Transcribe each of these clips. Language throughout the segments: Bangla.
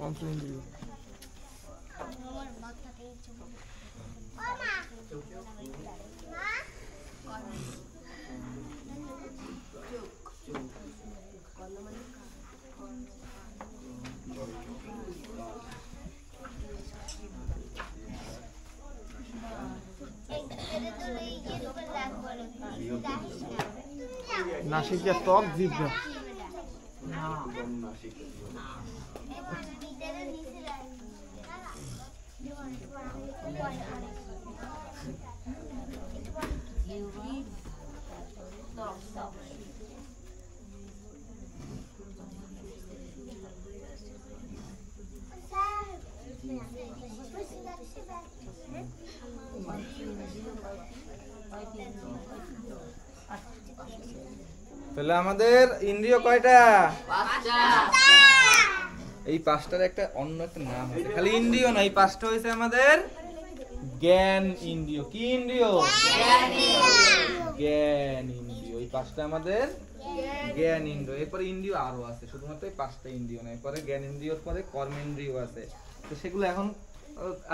পঞ্চেন্দ্রিয়। নাসিকা, ত্বক, জিহ্বা। তাহলে আমাদের ইন্দ্রিয় কয়টা? এই পাঁচটার একটা অন্য একটা নাম আছে, খালি ইন্দ্রিয় না, এই পাঁচটা হয়েছে আমাদের জ্ঞান ইন্দ্রিয়। কি ইন্দ্রিয়? জ্ঞান ইন্দ্রিয়। এই পাঁচটা আমাদের জ্ঞান ইন্দ্রিয়। এরপরে ইন্দ্রিয় আরো আছে, শুধুমাত্র এই পাঁচটা ইন্দ্রিয় না, এরপরে জ্ঞান ইন্দ্রিয়র পরে কর্মেন্দ্রিয় আছে। তো সেগুলো এখন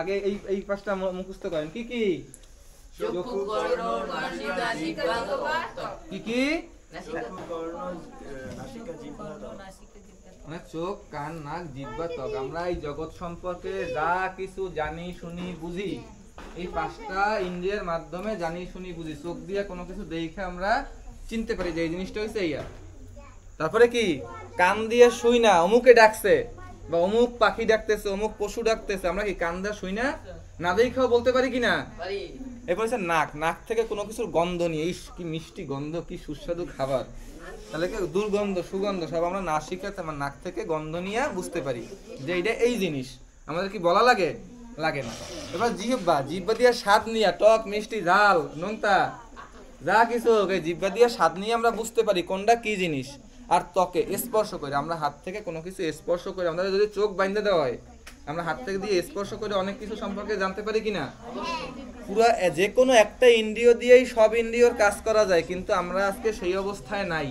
আগে এই পাঁচটা মুখস্থ করেন। কি কি? কি কি? চোখ, কান, নাক, জিহ্বা, ত্বক। আমরা এই জগৎ সম্পর্কে যা কিছু জানি, শুনি, বুঝি, এই পাঁচটা ইন্দ্রিয়ের মাধ্যমে জানি, শুনি, বুঝি। চোখ দিয়ে কোনো কিছু দেখে আমরা চিনতে পারি যে এই জিনিসটা হয়েছে ইয়া। তারপরে কি? কান দিয়ে শুই না, অমুকে ডাকছে, বা অমুক পাখি ডাকতেছে, অমুক পশু ডাকতেছে, আমরা কি কান দিয়ে শুই না? না দেখেও বলতে পারি কিনা? এরপর হচ্ছে নাক, নাক থেকে কোনো কিছুর গন্ধ নিয়ে, ইস কি মিষ্টি গন্ধ, কি সুস্বাদু খাবার, তাহলে কি দুর্গন্ধ, সুগন্ধ সব আমরা নাসিকাতে, আমার নাক থেকে গন্ধ নিয়ে বুঝতে পারি যে এইটা এই জিনিস। আমাদের কি বলা লাগে? লাগে না। এবার জিহ্বা, জিহ্বা দিয়ে স্বাদ নিয়ে, টক, মিষ্টি, ঝাল, নোনতা যা কিছু জিহ্বা দিয়ে স্বাদ নিয়ে আমরা বুঝতে পারি কোনটা কি জিনিস। আর ত্বকে স্পর্শ করে, আমরা হাত থেকে কোনো কিছু স্পর্শ করে, আমাদের যদি চোখ বাইন্ধে দেওয়া হয়, আমরা হাত থেকে দিয়ে স্পর্শ করে অনেক কিছু সম্পর্কে জানতে পারি কিনা? পুরা যে কোনো একটা ইন্দ্রিয় দিয়েই সব ইন্দ্রিয়র কাজ করা যায়, কিন্তু আমরা আজকে সেই অবস্থায় নাই।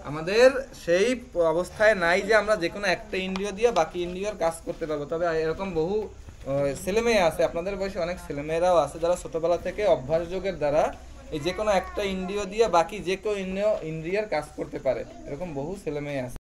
আমাদের সেই অবস্থায় নাই যে আমরা যে কোনো একটা ইন্দ্রিয় দিয়ে বাকি ইন্দ্রিয়র কাজ করতে পারবো। তবে এরকম বহু ছেলেমেয়ে আছে, আপনাদের বয়সে অনেক ছেলেমেয়েরাও আছে, যারা ছোটবেলা থেকে অভ্যাস যোগের দ্বারা এই যে কোনো একটা ইন্দ্রিয় দিয়ে বাকি যে কোনো ইন্দ্রিয়ের কাজ করতে পারে। এরকম বহু ছেলেমেয়ে আছে।